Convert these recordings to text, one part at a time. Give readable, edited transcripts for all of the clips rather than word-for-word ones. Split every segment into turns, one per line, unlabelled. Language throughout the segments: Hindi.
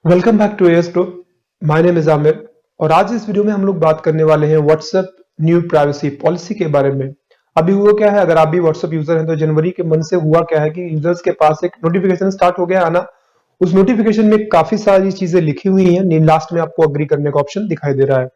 Welcome back to AS group. My name is Aamir और आज इस वीडियो में हम लोग बात करने वाले हैं व्हाट्सएप न्यू प्राइवेसी पॉलिसी के बारे में। अभी हुआ क्या है, अगर आप भी व्हाट्सएप यूजर हैं तो जनवरी के मंथ से हुआ क्या है कि यूजर्स के पास एक नोटिफिकेशन स्टार्ट हो गया आना। उस नोटिफिकेशन में काफी सारी चीजें लिखी हुई हैं, लास्ट में आपको अग्री करने का ऑप्शन दिखाई दे रहा है।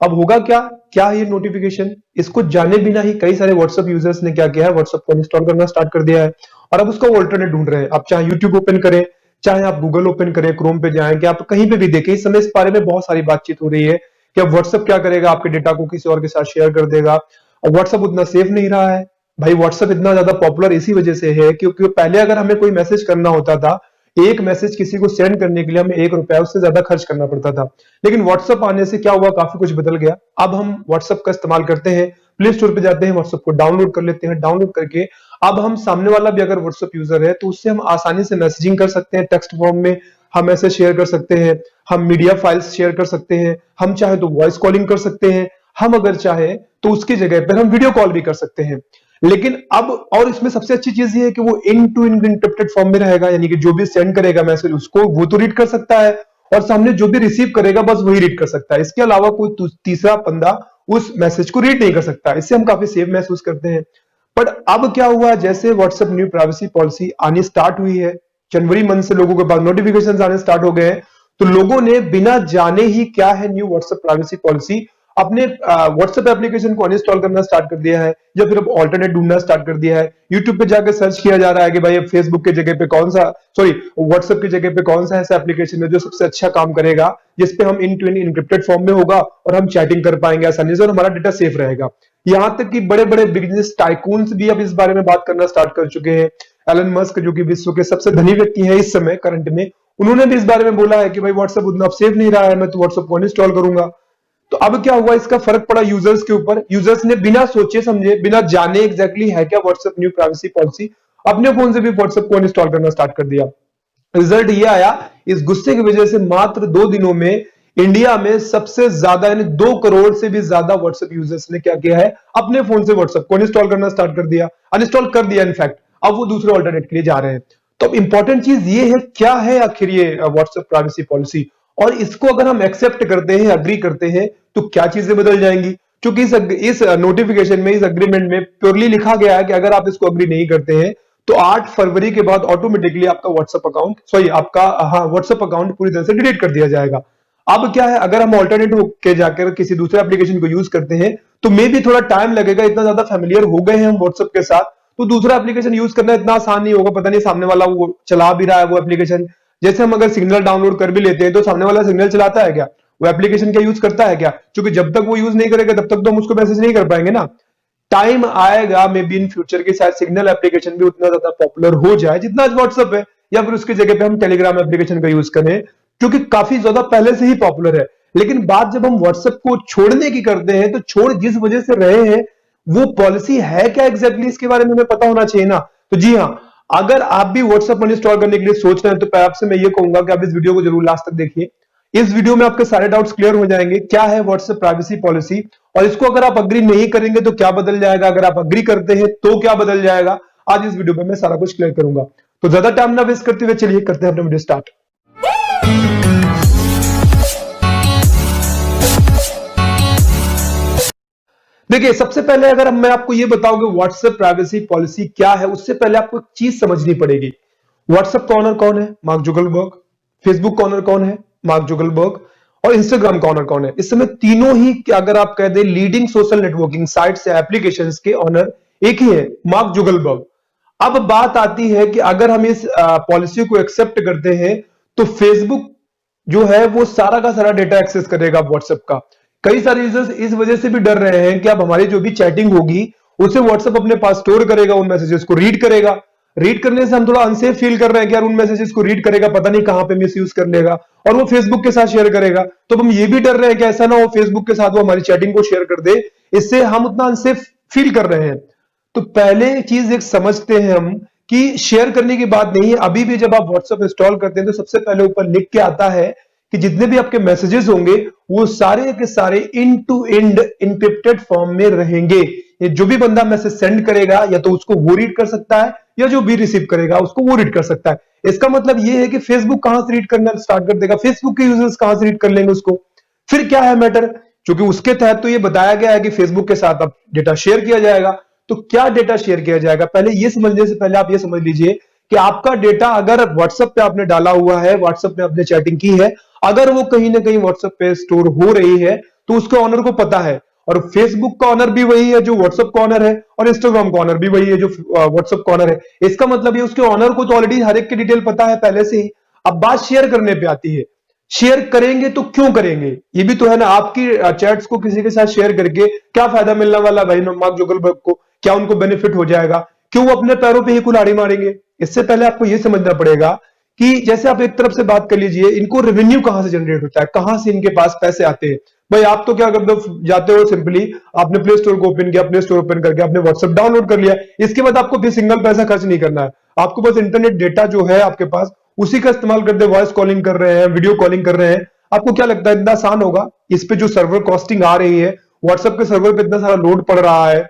अब होगा क्या क्या है ये नोटिफिकेशन, इसको जाने बिना ही कई सारे व्हाट्सएप यूजर्स ने क्या किया है, व्हाट्सएप को इंस्टॉल करना स्टार्ट कर दिया है और अब उसका ऑल्टरनेट ढूंढ रहे हैं। आप चाहे यूट्यूब ओपन करें, चाहे आप गूगल ओपन करें, क्रोम पे जाएं, कि आप कहीं पे भी देखें, इस समय इस बारे में बहुत सारी बातचीत हो रही है कि अब व्हाट्सएप क्या करेगा, आपके डेटा को किसी और के साथ शेयर कर देगा। अब व्हाट्सएप उतना सेफ नहीं रहा है भाई। व्हाट्सएप इतना ज्यादा पॉपुलर इसी वजह से है क्योंकि पहले अगर हमें कोई मैसेज करना होता था, एक मैसेज किसी को सेंड करने के लिए हमें ₹1 उससे ज्यादा खर्च करना पड़ता था। लेकिन व्हाट्सएप आने से क्या हुआ, काफी कुछ बदल गया। अब हम व्हाट्सएप का इस्तेमाल करते हैं, प्ले स्टोर पे जाते हैं, व्हाट्सएप को डाउनलोड कर लेते हैं। डाउनलोड करके अब हम सामने वाला भी अगर व्हाट्सएप यूजर है तो उससे हम आसानी से मैसेजिंग कर सकते हैं, टेक्स्ट फॉर्म में हम ऐसे शेयर कर सकते हैं, हम मीडिया फाइल्स शेयर कर सकते हैं, हम चाहे तो वॉइस कॉलिंग कर सकते हैं, हम अगर चाहे तो उसकी जगह पर हम वीडियो कॉल भी कर सकते हैं। लेकिन अब और इसमें सबसे अच्छी चीज ये है कि वो end to end encrypted form में रहेगा, यानी कि जो भी सेंड करेगा मैसेज उसको वो तो रीड कर सकता है और सामने जो भी रिसीव करेगा बस वही रीड कर सकता है। इसके अलावा कोई तीसरा बंदा उस मैसेज को रीड नहीं कर सकता। इससे हम काफी सेफ महसूस करते हैं। बट अब क्या हुआ, जैसे व्हाट्सएप न्यू प्राइवेसी पॉलिसी आनी स्टार्ट हुई है, जनवरी मंथ से लोगों के पास नोटिफिकेशन आने स्टार्ट हो गए हैं, तो लोगों ने बिना जाने ही क्या है न्यू व्हाट्सएप प्राइवेसी पॉलिसी अपने व्हाट्सएप एप्लीकेशन को अनइंस्टॉल करना स्टार्ट कर दिया है या फिर अब ऑल्टरनेट ढूंढना स्टार्ट कर दिया है। यूट्यूब पे जाकर सर्च किया जा रहा है कि भाई फेसबुक की जगह पे कौन सा, सॉरी व्हाट्सएप की जगह पे कौन सा ऐसा एप्लीकेशन है जो सबसे अच्छा काम करेगा, जिसपे हम इन टू इन इनक्रिप्टेड फॉर्म में होगा और हम चैटिंग कर पाएंगे आसानी से और हमारा डेटा सेफ रहेगा। यहां तक कि बड़े बड़े बिजनेस टाइकून्स भी अब इस बारे में बात करना स्टार्ट कर चुके हैं। एलन मस्क जो कि विश्व के सबसे धनी व्यक्ति है इस समय करंट में, उन्होंने भी इस बारे में बोला है कि भाई व्हाट्सएप उतना सेफ नहीं रहा है, मैं तो व्हाट्सएप को अनइंस्टॉल करूंगा। तो अब क्या हुआ, इसका फर्क पड़ा यूजर्स के ऊपर। यूजर्स ने बिना सोचे समझे, बिना जाने एग्जैक्टली है क्या व्हाट्सएप न्यू प्राइवेसी पॉलिसी, अपने फोन से भी व्हाट्सएप को अनइंस्टॉल करना स्टार्ट कर दिया। रिजल्ट ये आया, इस गुस्से की वजह से मात्र 2 दिनों में इंडिया में सबसे ज्यादा यानी 2 करोड़ से भी ज्यादा व्हाट्सएप यूजर्स ने क्या किया है, अपने फोन से व्हाट्सएप को अनइंस्टॉल करना स्टार्ट कर दिया, अनइंस्टॉल कर दिया इनफैक्ट। अब वो दूसरे ऑल्टरनेट के लिए जा रहे हैं। तो अब इंपॉर्टेंट चीज ये है, क्या है आखिर ये व्हाट्सएप प्राइवेसी पॉलिसी, और इसको अगर हम एक्सेप्ट करते हैं, अग्री करते हैं, तो क्या चीजें बदल जाएंगी। क्योंकि इस नोटिफिकेशन में, इस अग्रीमेंट में प्योरली लिखा गया है कि अगर आप इसको अग्री नहीं करते हैं तो 8 फरवरी के बाद ऑटोमेटिकली आपका व्हाट्सएप अकाउंट, व्हाट्सएप अकाउंट पूरी तरह से डिलीट कर दिया जाएगा। अब क्या है, अगर हम ऑल्टरनेट के जाकर किसी दूसरे एप्लीकेशन को यूज करते हैं तो मे भी थोड़ा टाइम लगेगा, इतना ज्यादा फैमिलियर हो गए हैं हम व्हाट्सएप के साथ, तो दूसरा एप्लीकेशन यूज करना इतना आसान नहीं होगा। पता नहीं सामने वाला वो चला भी रहा है वो एप्लीकेशन। जैसे हम अगर सिग्नल डाउनलोड कर भी लेते हैं तो सामने वाला सिग्नल चलाता है क्या, वो एप्लीकेशन क्या यूज करता है क्या, क्योंकि जब तक वो यूज नहीं करेगा तब तक तो हम उसको मैसेज नहीं कर पाएंगे ना। टाइम आएगा मे बी इन फ्यूचर के शायद सिग्नल एप्लीकेशन भी उतना ज्यादा पॉपुलर हो जाए जितना आज व्हाट्सएप है, या फिर उसकी जगह पे हम टेलीग्राम एप्लीकेशन का यूज करें, क्योंकि काफी ज्यादा पहले से ही पॉपुलर है। लेकिन बात जब हम व्हाट्सएप को छोड़ने की करते हैं तो छोड़ जिस वजह से रहे हैं वो पॉलिसी है क्या एग्जैक्टली, इसके बारे में हमें पता होना चाहिए ना। तो जी हाँ, अगर आप भी व्हाट्सएप अनइंस्टॉल करने के लिए सोच रहे हैं तो आपसे मैं ये कहूंगा कि आप इस वीडियो को जरूर लास्ट तक देखिए। इस वीडियो में आपके सारे डाउट्स क्लियर हो जाएंगे, क्या है व्हाट्सएप प्राइवेसी पॉलिसी और इसको अगर आप अग्री नहीं करेंगे तो क्या बदल जाएगा, अगर आप अग्री करते हैं तो क्या बदल जाएगा। आज इस वीडियो में मैं सारा कुछ क्लियर करूंगा। तो ज्यादा टाइम ना वेस्ट करते हुए चलिए करते हैं अपना वीडियो स्टार्ट। देखिए, सबसे पहले अगर मैं आपको ये बताऊं कि व्हाट्सएप प्राइवेसी पॉलिसी क्या है, उससे पहले आपको एक चीज समझनी पड़ेगी। व्हाट्सएप का ऑनर कौन है, मार्क जुगलबर्ग। फेसबुक का ऑनर कौन है, मार्क जुगलबर्ग। और इंस्टाग्राम का ऑनर कौन है। इस समय तीनों ही अगर आप कह दें लीडिंग सोशल नेटवर्किंग साइट्स या एप्लीकेशंस के ऑनर एक ही है, मार्क जुगलबर्ग। अब बात आती है कि अगर हम इस पॉलिसी को एक्सेप्ट करते हैं तो फेसबुक जो है वो सारा का सारा डेटा एक्सेस करेगा व्हाट्सएप का। कई सारे यूजर्स इस वजह से भी डर रहे हैं कि अब हमारी जो भी चैटिंग होगी उसे व्हाट्सएप अपने पास स्टोर करेगा, उन मैसेजेस को रीड करेगा। रीड करने से हम थोड़ा अनसेफ फील कर रहे हैं कि यार उन मैसेजेस को रीड करेगा, पता नहीं कहां पे मिस यूज कर लेगा और वो फेसबुक के साथ शेयर करेगा। तो हम ये भी डर रहे हैं कि ऐसा ना हो फेसबुक के साथ वो हमारी चैटिंग को शेयर कर दे, इससे हम उतना अनसेफ फील कर रहे हैं। तो पहले चीज एक समझते हैं हम कि शेयर करने की बात नहीं है। अभी भी जब आप व्हाट्सएप इंस्टॉल करते हैं तो सबसे पहले ऊपर लिख के आता है कि जितने भी आपके मैसेजेस होंगे वो सारे के सारे इन टू एंड इंक्रिप्टेड फॉर्म में रहेंगे। ये जो भी बंदा मैसेज सेंड करेगा या तो उसको वो रीड कर सकता है या जो भी रिसीव करेगा उसको वो रीड कर सकता है। इसका मतलब ये है कि फेसबुक कहां से रीड करना स्टार्ट कर देगा, फेसबुक के यूजर्स कहां से रीड कर लेंगे उसको। फिर क्या है मैटर, क्योंकि उसके तहत तो ये बताया गया है कि फेसबुक के साथ अब डेटा शेयर किया जाएगा। तो क्या डेटा शेयर किया जाएगा, पहले ये समझने से पहले आप ये समझ लीजिए कि आपका डेटा अगर व्हाट्सएप पे आपने डाला हुआ है, व्हाट्सएप में आपने चैटिंग की है, अगर वो कहीं ना कहीं व्हाट्सएप पे स्टोर हो रही है तो उसके ऑनर को पता है। और फेसबुक का ऑनर भी वही है जो व्हाट्सएप का ऑनर है, और इंस्टाग्राम का ऑनर भी वही है जो व्हाट्सएप का ऑनर है। इसका मतलब ये उसके ऑनर को तो ऑलरेडी हर एक की डिटेल पता है पहले से ही। अब बात शेयर करने पे आती है, शेयर करेंगे तो क्यों करेंगे, ये भी तो है ना। आपकी चैट्स को किसी के साथ शेयर करके क्या फायदा मिलने वाला भाई मार्क जुकरबर्ग को, क्या उनको बेनिफिट हो जाएगा, क्यों वो अपने पैरों पे ही कुल्हाड़ी मारेंगे। इससे पहले आपको ये समझना पड़ेगा कि जैसे आप एक तरफ से बात कर लीजिए, इनको रेवेन्यू कहां से जनरेट होता है, कहां से इनके पास पैसे आते हैं। भाई आप तो क्या करते हो, जाते हो सिंपली आपने प्ले स्टोर को ओपन किया, प्ले स्टोर ओपन करके आपने व्हाट्सएप डाउनलोड कर लिया, इसके बाद आपको फिर सिंगल पैसा खर्च नहीं करना है। आपको बस इंटरनेट डेटा जो है आपके पास उसी का इस्तेमाल करते, वॉइस कॉलिंग कर रहे हैं, वीडियो कॉलिंग कर रहे हैं। आपको क्या लगता है इतना आसान होगा? इस पे जो सर्वर कॉस्टिंग आ रही है, व्हाट्सएप के सर्वर पे इतना सारा लोड पड़ रहा है,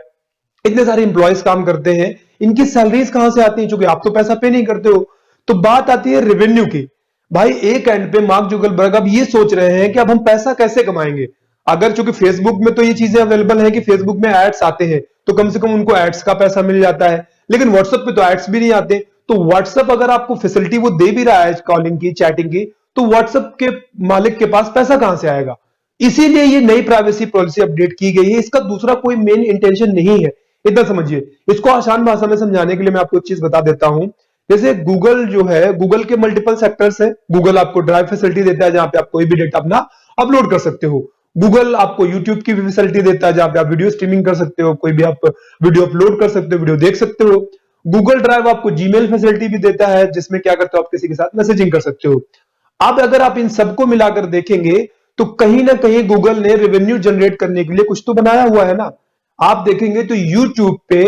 इतने सारे इंप्लॉयज काम करते हैं, इनकी सैलरीज कहां से आती हैं, क्योंकि आप तो पैसा पे नहीं करते हो। तो बात आती है रेवेन्यू की। भाई एक एंड पे मार्क जुकरबर्ग अब ये सोच रहे हैं कि अब हम पैसा कैसे कमाएंगे। अगर चूंकि फेसबुक में तो ये चीजें अवेलेबल है कि फेसबुक में एड्स आते हैं तो कम से कम उनको एड्स का पैसा मिल जाता है, लेकिन व्हाट्सएप पे तो एड्स भी नहीं आते। तो व्हाट्सएप अगर आपको फैसिलिटी वो दे भी रहा है कॉलिंग की, चैटिंग की, तो व्हाट्सएप के मालिक के पास पैसा कहां से आएगा। इसीलिए ये नई प्राइवेसी पॉलिसी अपडेट की गई है। इसका दूसरा कोई मेन इंटेंशन नहीं है, इतना समझिए। इसको आसान भाषा में समझाने के लिए मैं आपको एक चीज बता देता हूं। जैसे गूगल जो है, गूगल के मल्टीपल सेक्टर्स है। गूगल आपको ड्राइव फैसिलिटी देता है जहां पे आप कोई भी डेटा अपना अपलोड कर सकते हो। गूगल आपको यूट्यूब की भी फैसिलिटी देता है जहां पे आप वीडियो स्ट्रीमिंग कर सकते हो, कोई भी आप वीडियो अपलोड कर सकते हो, वीडियो देख सकते हो। गूगल ड्राइव आपको जीमेल फैसिलिटी भी देता है जिसमें क्या करते हो, आप किसी के साथ मैसेजिंग कर सकते हो। अब अगर आप इन सबको मिलाकर देखेंगे तो कहीं ना कहीं गूगल ने रेवेन्यू जनरेट करने के लिए कुछ तो बनाया हुआ है ना। आप देखेंगे तो यूट्यूब पे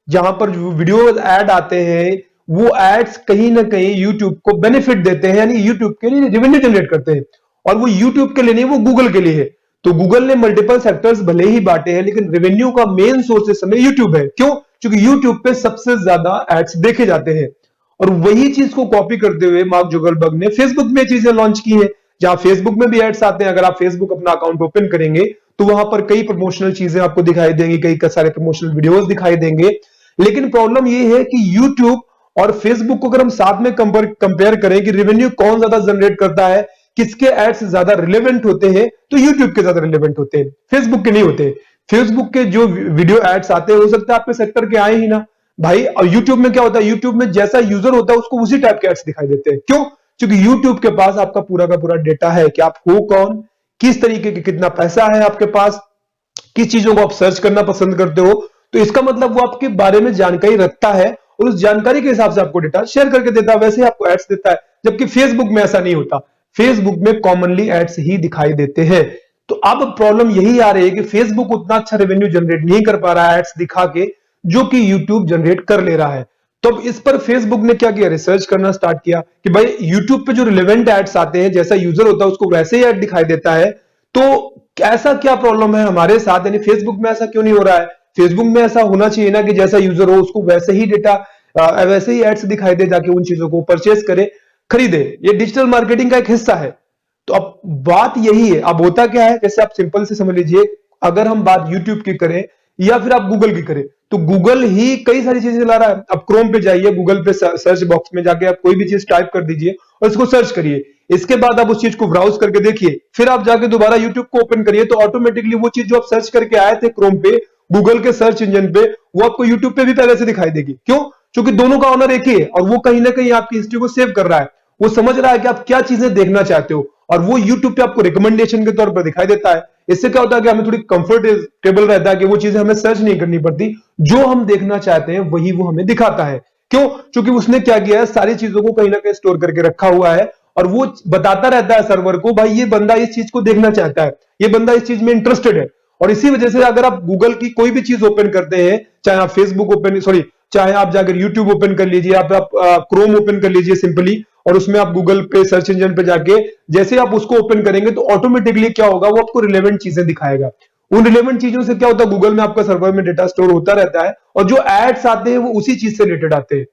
जहां पर वीडियो ऐड आते हैं, वो एड्स कहीं ना कहीं यूट्यूब को बेनिफिट देते हैं, यानी यूट्यूब के लिए रेवेन्यू जनरेट करते हैं। और वो यूट्यूब के लिए नहीं, वो गूगल के लिए है। तो गूगल ने मल्टीपल सेक्टर्स भले ही बांटे हैं, लेकिन रेवेन्यू का मेन सोर्स इस समय यूट्यूब है। क्यों? क्योंकि यूट्यूब पे सबसे ज्यादा एड्स देखे जाते हैं। और वही चीज को कॉपी करते हुए मार्क जुकरबर्ग ने फेसबुक में चीजें लॉन्च की है, जहां फेसबुक में भी एड्स आते हैं। अगर आप फेसबुक अपना अकाउंट ओपन करेंगे तो वहां पर कई प्रमोशनल चीजें आपको दिखाई देंगी, कई सारे प्रमोशनल वीडियोस दिखाई देंगे। लेकिन प्रॉब्लम ये है कि यूट्यूब और फेसबुक को अगर हम साथ में कंपेयर करें कि रेवेन्यू कौन ज्यादा जनरेट करता है, किसके एड्स ज्यादा रिलेवेंट होते हैं, तो यूट्यूब के ज्यादा रिलेवेंट होते हैं, फेसबुक के नहीं होते। फेसबुक के जो वीडियो एड्स आते हैं हो सकता है आपके सेक्टर के आए ही ना भाई। और यूट्यूब में क्या होता है, यूट्यूब में जैसा यूजर होता है उसको उसी टाइप के एड्स दिखाई देते हैं। क्यों? क्योंकि यूट्यूब के पास आपका पूरा का पूरा डेटा है कि आप हो कौन, किस तरीके के, कितना पैसा है आपके पास, किस चीजों को आप सर्च करना पसंद करते हो। तो इसका मतलब वो आपके बारे में जानकारी रखता है और उस जानकारी के हिसाब से आपको डेटा शेयर करके देता है, वैसे ही आपको एड्स देता है। जबकि फेसबुक में ऐसा नहीं होता, फेसबुक में कॉमनली एड्स ही दिखाई देते हैं। तो अब प्रॉब्लम यही आ रही है कि फेसबुक उतना अच्छा रेवेन्यू जनरेट नहीं कर पा रहा है एड्स दिखा के, जो कि यूट्यूब जनरेट कर ले रहा है। तो अब इस पर फेसबुक ने क्या किया, रिसर्च करना स्टार्ट किया कि भाई यूट्यूब पे जो रिलेवेंट एड्स आते हैं, जैसा यूजर होता है उसको वैसे ही एड दिखाई देता है, तो ऐसा क्या प्रॉब्लम है हमारे साथ, यानी फेसबुक में ऐसा क्यों नहीं हो रहा है। फेसबुक में ऐसा होना चाहिए ना कि जैसा यूजर हो उसको वैसे ही डेटा, वैसे ही एड्स दिखाई दे, जाके उन चीजों को परचेस करे, खरीदे। ये डिजिटल मार्केटिंग का एक हिस्सा है। तो अब बात यही है। अब होता क्या है, जैसे आप सिंपल से समझ लीजिए, अगर हम बात यूट्यूब की करें या फिर आप गूगल की करें, तो गूगल ही कई सारी चीजें ला रहा है। अब क्रोम पे जाइए, गूगल पे सर्च बॉक्स में जाके आप कोई भी चीज टाइप कर दीजिए और इसको सर्च करिए। इसके बाद आप उस चीज को ब्राउज करके देखिए, फिर आप जाके दोबारा यूट्यूब को ओपन करिए, तो ऑटोमेटिकली वो चीज जो आप सर्च करके आए थे क्रोम पे, गूगल के सर्च इंजन पे, वो आपको यूट्यूब पे भी पहले से दिखाई देगी। क्यों? क्योंकि दोनों का ऑनर एक ही है और वो कहीं ना कहीं आपकी हिस्ट्री को सेव कर रहा है। वो समझ रहा है कि आप क्या चीजें देखना चाहते हो और वो यूट्यूब पे आपको रिकमेंडेशन के तौर पर दिखाई देता है। इससे क्या होता है कि हमें थोड़ी कंफर्टेबल रहता है कि वो चीजें हमें सर्च नहीं करनी पड़ती, जो हम देखना चाहते हैं वही वो हमें दिखाता है। क्यों? क्योंकि उसने क्या किया है, सारी चीजों को कहीं ना कहीं स्टोर करके रखा हुआ है और वो बताता रहता है सर्वर को, भाई ये बंदा इस चीज को देखना चाहता है, ये बंदा इस चीज में इंटरेस्टेड है। और इसी वजह से अगर आप गूगल की कोई भी चीज ओपन करते हैं, चाहे आप फेसबुक ओपन, सॉरी, चाहे आप जाकर यूट्यूब ओपन कर लीजिए, आप क्रोम ओपन कर लीजिए सिंपली, और उसमें आप गूगल पे सर्च इंजन पे जाके जैसे आप उसको ओपन करेंगे तो ऑटोमेटिकली क्या होगा, वो आपको रिलेवेंट चीजें दिखाएगा। उन रिलेवेंट चीजों से क्या होता है, गूगल में आपका सर्वर में डेटा स्टोर होता रहता है और जो एड्स आते हैं वो उसी चीज से रिलेटेड आते हैं।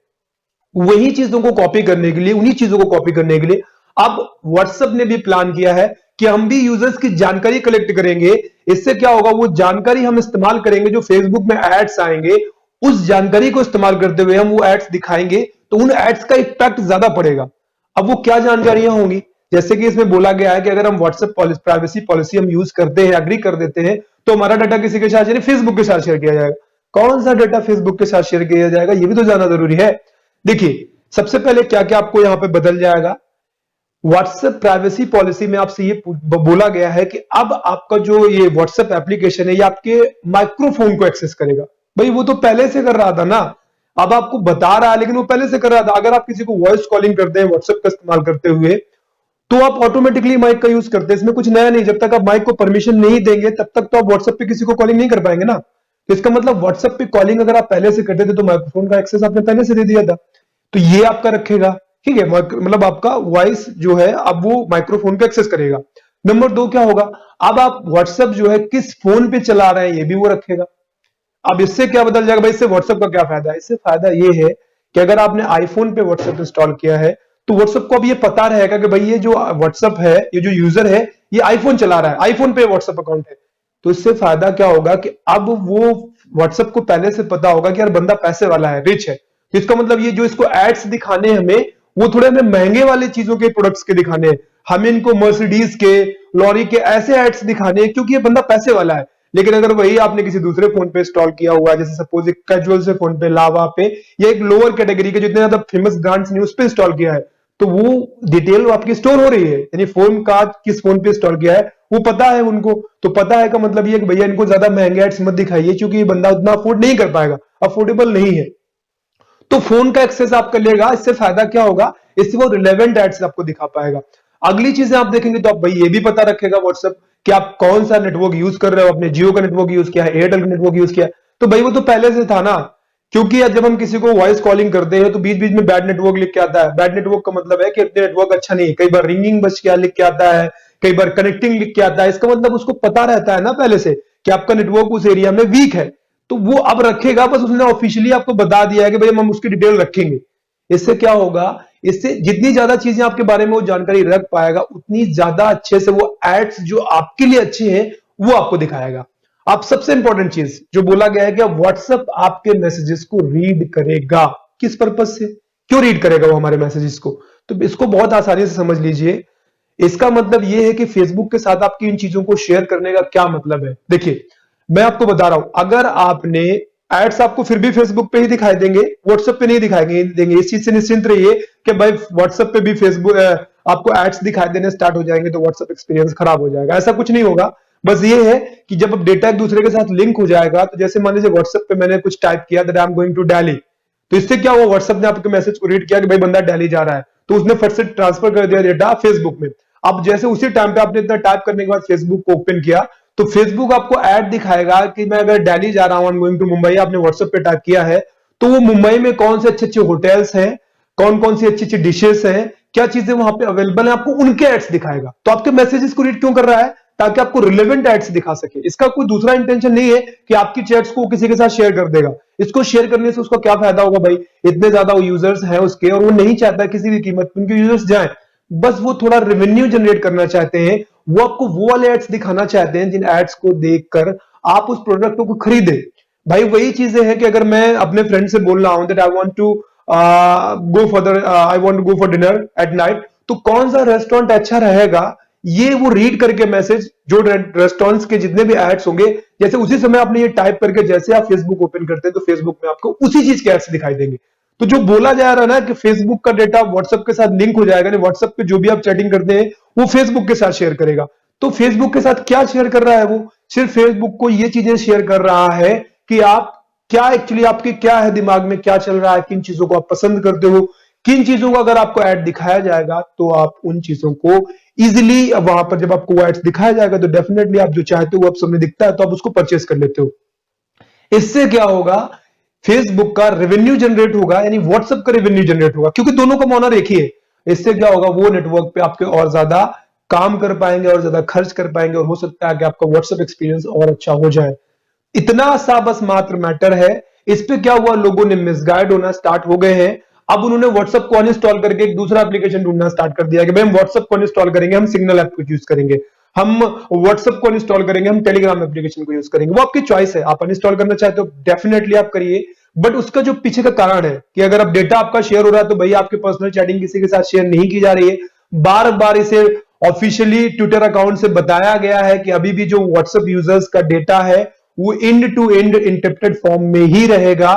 वही चीजों को कॉपी करने के लिए, उन्हीं चीजों को कॉपी करने के लिए अब व्हाट्सएप ने भी प्लान किया है कि हम भी यूजर्स की जानकारी कलेक्ट करेंगे। इससे क्या होगा, वो जानकारी हम इस्तेमाल करेंगे, जो फेसबुक में एड्स आएंगे उस जानकारी को इस्तेमाल करते हुए हम वो एड्स दिखाएंगे, तो उन एड्स का इफेक्ट ज्यादा पड़ेगा। अब वो क्या जानकारियां होंगी, जैसे कि इसमें बोला गया है कि अगर हम व्हाट्सएप प्राइवेसी पॉलिसी हम यूज करते हैं, एग्री कर देते हैं, तो हमारा डाटा किसी के साथ, यानी फेसबुक के साथ शेयर किया जाएगा। कौन सा डाटा फेसबुक के साथ शेयर किया जाएगा, ये भी तो जानना जरूरी है। देखिए, सबसे पहले क्या क्या आपको यहां पे बदल जाएगा। व्हाट्सएप प्राइवेसी पॉलिसी में आपसे ये बोला गया है कि अब आपका जो ये व्हाट्सएप एप्लीकेशन है, ये आपके माइक्रोफोन को एक्सेस करेगा। भाई वो तो पहले से कर रहा था ना, अब आपको बता रहा है, लेकिन वो पहले से कर रहा था। अगर आप किसी को वॉइस कॉलिंग करते हैं व्हाट्सएप का इस्तेमाल करते हुए, तो आप ऑटोमेटिकली माइक का यूज करते हैं, इसमें कुछ नया नहीं। जब तक आप माइक को परमिशन नहीं देंगे तब तक तो आप व्हाट्सएप पे किसी को कॉलिंग नहीं कर पाएंगे ना। तो इसका मतलब व्हाट्सएप पे कॉलिंग अगर आप पहले से करते थे तो माइक्रोफोन का एक्सेस आपने पहले से दे दिया था, तो ये आपका रखेगा। ठीक है, मतलब आपका वॉइस जो है अब वो माइक्रोफोन का एक्सेस करेगा। नंबर 2 क्या होगा, अब आप व्हाट्सएप जो है किस फोन पे चला रहे हैं ये भी वो रखेगा। अब इससे क्या बदल जाएगा भाई, इससे व्हाट्सएप का क्या फायदा है। इससे फायदा ये है कि अगर आपने आईफोन पे व्हाट्सएप इंस्टॉल किया है तो व्हाट्सएप को अब ये पता रहेगा कि भाई ये जो व्हाट्सएप है, ये जो यूजर है, ये आईफोन चला रहा है, आईफोन पे व्हाट्सएप अकाउंट है। तो इससे फायदा क्या होगा कि अब वो व्हाट्सएप को पहले से पता होगा कि यार बंदा पैसे वाला है, रिच है। तो इसका मतलब ये जो इसको एड्स दिखाने हमें, वो थोड़े हमें महंगे वाले चीजों के प्रोडक्ट्स के दिखाने हैं, हमें इनको मर्सिडीज के, लॉरी के ऐसे एड्स दिखाने हैं क्योंकि ये बंदा पैसे वाला है। लेकिन अगर वही आपने किसी दूसरे फोन पे इंस्टॉल किया हुआ है, जैसे सपोज एक कैजुअल से फोन पे, लावा पे, या एक लोअर कैटेगरी के जितने ज्यादा फेमस ब्रांड्स ने उस पे इंस्टॉल किया है, तो वो डिटेल आपकी स्टोर हो रही है, यानी फोन का किस फोन पे इंस्टॉल किया है वो पता है उनको। तो पता है का मतलब ये कि भैया इनको ज्यादा महंगे एड्स मत दिखाइए क्योंकि ये बंदा उतना अफोर्ड नहीं कर पाएगा, अफोर्डेबल नहीं है। तो फोन का एक्सेस आप कर लेगा। इससे फायदा क्या होगा, इससे वो रिलेवेंट एड्स आपको दिखा पाएगा। अगली चीजें आप देखेंगे तो आप भाई ये भी पता रखेगा व्हाट्सएप कि आप कौन सा नेटवर्क यूज कर रहे हो, अपने जियो का नेटवर्क यूज किया है, एयरटेल का नेटवर्क यूज किया है, तो भाई वो तो पहले से था ना। क्योंकि जब हम किसी को वॉइस कॉलिंग करते हैं तो बीच बीच में बैड नेटवर्क लिख के आता है। बैड नेटवर्क का मतलब है कि अपने नेटवर्क अच्छा नहीं है, कई बार रिंगिंग बच के लिख के आता है, कई बार कनेक्टिंग लिख के आता है। इसका मतलब उसको पता रहता है ना पहले से कि आपका नेटवर्क उस एरिया में वीक है, तो वो अब रखेगा। बस उसने ऑफिशियली आपको बता दिया है कि भाई हम उसकी डिटेल रखेंगे। इससे क्या होगा, इससे जितनी ज्यादा चीजें आपके बारे में वो जानकारी रख पाएगा, उतनी ज्यादा अच्छे से वो एड्स जो आपके लिए अच्छे हैं वो आपको दिखाएगा। अब सबसे इंपॉर्टेंट चीज जो बोला गया है कि व्हाट्सएप आपके मैसेजेस को रीड करेगा। किस पर्पज से, क्यों रीड करेगा वो हमारे मैसेजेस को, तो इसको बहुत आसानी से समझ लीजिए। इसका मतलब यह है कि फेसबुक के साथ आपकी इन चीजों को शेयर करने का क्या मतलब है। देखिए, मैं आपको बता रहा हूं, अगर आपने एड्स आपको फिर भी फेसबुक पे ही दिखाई देंगे, व्हाट्सएप पे नहीं दिखाएंगे देंगे। इस चीज से निश्चिंत रहिए कि भाई व्हाट्सएप पे भी फेसबुक आपको एड्स दिखाई देने स्टार्ट हो जाएंगे तो व्हाट्सएप एक्सपीरियंस खराब हो जाएगा। ऐसा कुछ नहीं होगा। बस ये है कि जब अब डेटा एक दूसरे के साथ लिंक हो जाएगा, तो जैसे मान लीजिए व्हाट्सएप पे मैंने कुछ टाइप किया that I am going to Delhi, तो इससे क्या हुआ, व्हाट्सएप ने आपके मैसेज को रीड किया कि भाई बंदा दिल्ली जा रहा है, तो उसने फट से ट्रांसफर कर दिया डेटा फेसबुक में। अब जैसे उसी टाइम पे आपने इतना टाइप करने के बाद फेसबुक को ओपन किया, तो फेसबुक आपको ऐड दिखाएगा कि मैं अगर दिल्ली जा रहा हूं, I am going to Mumbai, आपने व्हाट्सएप पे टाइप किया है, तो वो मुंबई में कौन से अच्छे अच्छे होटल्स हैं, कौन कौन सी अच्छी अच्छी डिशेस हैं, क्या चीजें वहां पे अवेलेबल है, आपको उनके एड्स दिखाएगा। तो आपके मैसेजेस को रीड क्यों कर रहा है, ताकि आपको रिलेवेंट एड्स दिखा सके। इसका कोई दूसरा इंटेंशन नहीं है कि आपकी चैट्स को किसी के साथ शेयर कर देगा। इसको शेयर करने से उसको क्या फायदा होगा भाई, इतने ज्यादा यूजर्स हैं उसके और वो नहीं चाहता किसी भी कीमत पर उनके यूजर्स जाएं, बस वो थोड़ा रेवेन्यू जनरेट करना चाहते हैं। वो आपको वो वाले एड्स दिखाना चाहते हैं जिन एड्स को देखकर आप उस प्रोडक्ट को खरीदे। भाई वही चीजें हैं कि अगर मैं अपने फ्रेंड से बोल रहा हूं that I want to go for dinner at night, तो कौन सा रेस्टोरेंट अच्छा रहेगा, ये वो रीड करके मैसेज जो रेस्टोरेंट्स के जितने भी एड्स होंगे, जैसे उसी समय आपने ये टाइप करके जैसे आप फेसबुक ओपन करते हैं तो फेसबुक में आपको उसी चीज के एड्स दिखाई देंगे। तो जो बोला जा रहा है ना कि फेसबुक का डेटा व्हाट्सएप के साथ लिंक हो जाएगा, व्हाट्सएप पे जो भी आप चैटिंग करते हैं वो फेसबुक के साथ शेयर करेगा। तो फेसबुक के साथ क्या शेयर कर रहा है, वो सिर्फ फेसबुक को ये चीजें शेयर कर रहा है कि आप क्या एक्चुअली आपके क्या है दिमाग में, क्या चल रहा है, किन चीजों को आप पसंद करते हो, किन चीजों को अगर आपको ऐड दिखाया जाएगा तो आप उन चीजों को इजिली वहां पर जब आपको एड्स दिखाया जाएगा तो डेफिनेटली आप जो चाहते हो आप सामने दिखता है तो आप उसको परचेस कर लेते हो। इससे क्या होगा, फेसबुक का रेवेन्यू जनरेट होगा, यानी व्हाट्सएप का रेवेन्यू जनरेट होगा, क्योंकि दोनों का ऑनर एक ही है। इससे क्या होगा, वो नेटवर्क पे आपके और ज्यादा काम कर पाएंगे और ज्यादा खर्च कर पाएंगे और हो सकता है कि आपका व्हाट्सएप एक्सपीरियंस और अच्छा हो जाए। इतना सा बस मात्र मैटर है। इस पे क्या हुआ, लोगों ने मिसगाइड होना स्टार्ट हो गए हैं। अब उन्होंने व्हाट्सएप को अनइंस्टॉल करके एक दूसरा एप्लीकेशन ढूंढना स्टार्ट कर दिया कि भाई हम व्हाट्सएप को अनइंस्टॉल करेंगे, हम सिग्नल ऐप को यूज करेंगे, हम व्हाट्सएप को अनइंस्टॉल करेंगे, हम टेलीग्राम एप्लीकेशन को यूज करेंगे। वो आपकी चॉइस है, आप अनइंस्टॉल करना चाहते हो डेफिनेटली आप करिए, बट उसका जो पीछे का कारण है कि अगर अब डेटा आपका शेयर हो रहा है तो भाई आपकी पर्सनल चैटिंग किसी के साथ शेयर नहीं की जा रही है। बार बार इसे ऑफिशियली ट्विटर अकाउंट से बताया गया है कि अभी भी जो व्हाट्सएप यूजर्स का डेटा है वो end to end encrypted form में ही रहेगा,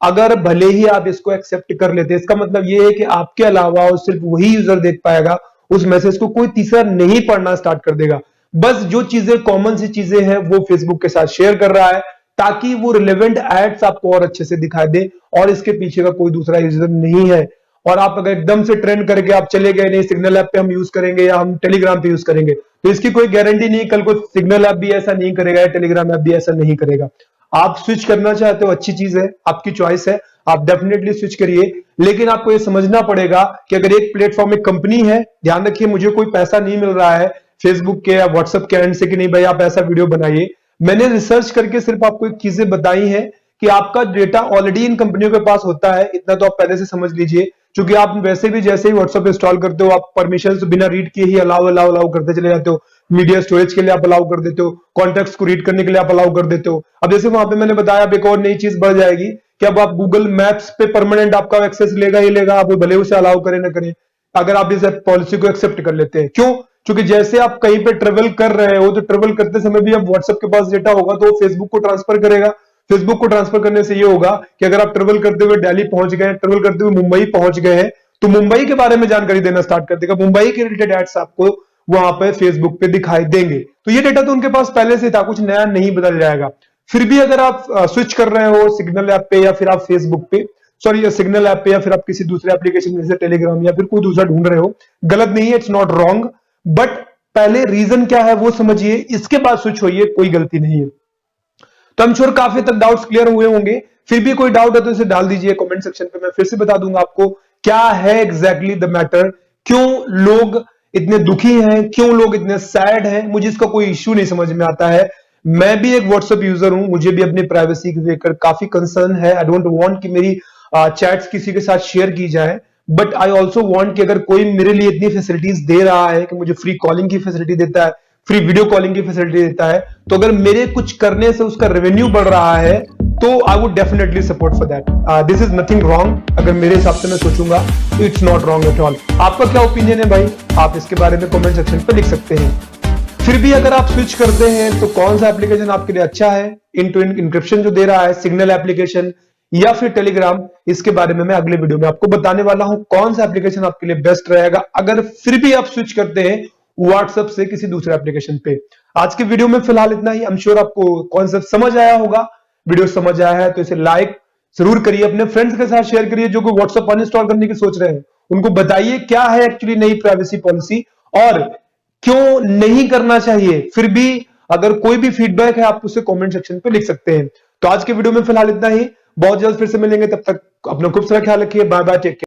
अगर भले ही आप इसको एक्सेप्ट कर लेते हैं। इसका मतलब ये है कि आपके अलावा और सिर्फ वही यूजर देख पाएगा उस मैसेज को, कोई तीसरा नहीं पढ़ना स्टार्ट कर देगा। बस जो चीजें कॉमन सी चीजें हैं वो फेसबुक के साथ शेयर कर रहा है ताकि वो रिलेवेंट एड्स आपको और अच्छे से दिखाई दे, और इसके पीछे का कोई दूसरा रीजन नहीं है। और आप अगर एकदम से ट्रेंड करके आप चले गए नहीं सिग्नल ऐप पे हम यूज करेंगे या हम टेलीग्राम पे यूज करेंगे, तो इसकी कोई गारंटी नहीं, कल को सिग्नल ऐप भी ऐसा नहीं करेगा या टेलीग्राम ऐप भी ऐसा नहीं करेगा। आप स्विच करना चाहते हो, अच्छी चीज है, आपकी चॉइस है, आप डेफिनेटली स्विच करिए। लेकिन आपको ये समझना पड़ेगा कि अगर एक प्लेटफॉर्म एक कंपनी है, ध्यान रखिए मुझे कोई पैसा नहीं मिल रहा है फेसबुक के या व्हाट्सएप के एंड से कि नहीं भाई आप ऐसा वीडियो बनाइए। मैंने रिसर्च करके सिर्फ आपको एक चीजें बताई हैं कि आपका डेटा ऑलरेडी इन कंपनियों के पास होता है, इतना तो आप पहले से समझ लीजिए। क्योंकि आप वैसे भी जैसे ही व्हाट्सएप इंस्टॉल करते हो आप परमिशन बिना रीड किए ही अलाउ अलाउ अलाउ करते चले जाते हो, मीडिया स्टोरेज के लिए आप अलाउ कर देते हो, कॉन्टेक्ट्स को रीड करने के लिए आप अलाउ कर देते हो। अब जैसे वहां पे मैंने बताया अब एक और नई चीज बढ़ जाएगी कि अब आप गूगल मैप्स पे परमानेंट आपका एक्सेस लेगा ही लेगा, आप भले उसे अलाउ करें ना करें, अगर आप इस पॉलिसी को एक्सेप्ट कर लेते हैं। क्यों? क्योंकि जैसे आप कहीं पे ट्रेवल कर रहे हो तो ट्रेवल करते समय भी अब व्हाट्सएप के पास डेटा होगा तो वो फेसबुक को ट्रांसफर करेगा। फेसबुक को ट्रांसफर करने से ये होगा कि अगर आप ट्रेवल करते हुए दिल्ली पहुंच गए, ट्रेवल करते हुए मुंबई पहुंच गए हैं, तो मुंबई के बारे में जानकारी देना स्टार्ट कर देगा, मुंबई के रिलेटेड एड्स आपको वहां पे फेसबुक पे दिखाई देंगे। तो ये डेटा तो उनके पास पहले से था, कुछ नया नहीं बदल जाएगा। फिर भी अगर आप स्विच कर रहे हो सिग्नल ऐप पे या फिर आप फेसबुक पे, सॉरी सिग्नल ऐप पे या फिर आप किसी दूसरे एप्लीकेशन जैसे टेलीग्राम या फिर कोई दूसरा ढूंढ रहे हो, गलत नहीं है, इट्स नॉट रॉन्ग, बट पहले रीजन क्या है वो समझिए, इसके बाद स्विच होइए, कोई गलती नहीं है। तो हम श्योर काफी तक डाउट्स क्लियर हुए होंगे। फिर भी कोई डाउट है तो इसे डाल दीजिए कमेंट सेक्शन पे, मैं फिर से बता दूंगा आपको क्या है एग्जैक्टली द मैटर, क्यों लोग इतने दुखी हैं, क्यों लोग इतने सैड हैं। मुझे इसका कोई इश्यू नहीं समझ में आता है। मैं भी एक व्हाट्सएप यूजर हूं, मुझे भी अपनी प्राइवेसी को लेकर काफी कंसर्न है। आई डोंट वांट कि मेरी चैट्स किसी के साथ शेयर की जाए, बट आई ऑल्सो वांट कि अगर कोई मेरे लिए इतनी फैसिलिटीज दे रहा है कि मुझे फ्री कॉलिंग की फैसिलिटी देता है, फ्री वीडियो कॉलिंग की फैसिलिटी देता है, तो अगर मेरे कुछ करने से उसका रेवेन्यू बढ़ रहा है तो I would definitely support for that. This is nothing wrong, अगर मेरे हिसाब से मैं सोचूंगा तो it's not wrong at all. आपका क्या ओपिनियन है भाई, आप इसके बारे में कमेंट सेक्शन पे लिख सकते हैं। फिर भी अगर आप स्विच करते हैं तो कौन सा एप्लीकेशन आपके लिए अच्छा है, इन टू इन इंक्रिप्शन जो दे रहा है सिग्नल एप्लीकेशन या फिर टेलीग्राम, इसके बारे में मैं अगले वीडियो में आपको बताने वाला हूं कौन सा एप्लीकेशन आपके लिए बेस्ट रहेगा अगर फिर भी आप स्विच करते हैं व्हाट्सएप से किसी दूसरे एप्लीकेशन पे। आज के वीडियो में फिलहाल इतना ही। आई एम श्योर आपको कॉन्सेप्ट समझ आया होगा। वीडियो समझ आया है तो इसे लाइक जरूर करिए, अपने फ्रेंड्स के साथ शेयर करिए जो कि व्हाट्सएप अनइंस्टॉल करने की सोच रहे हैं, उनको बताइए क्या है एक्चुअली नई प्राइवेसी पॉलिसी और क्यों नहीं करना चाहिए। फिर भी अगर कोई भी फीडबैक है आप उसे कमेंट सेक्शन पे लिख सकते हैं। तो आज के वीडियो में फिलहाल इतना ही, बहुत जल्द फिर से मिलेंगे, तब तक अपना खूब सारा ख्याल रखिए, बाय बाय, टेक केयर।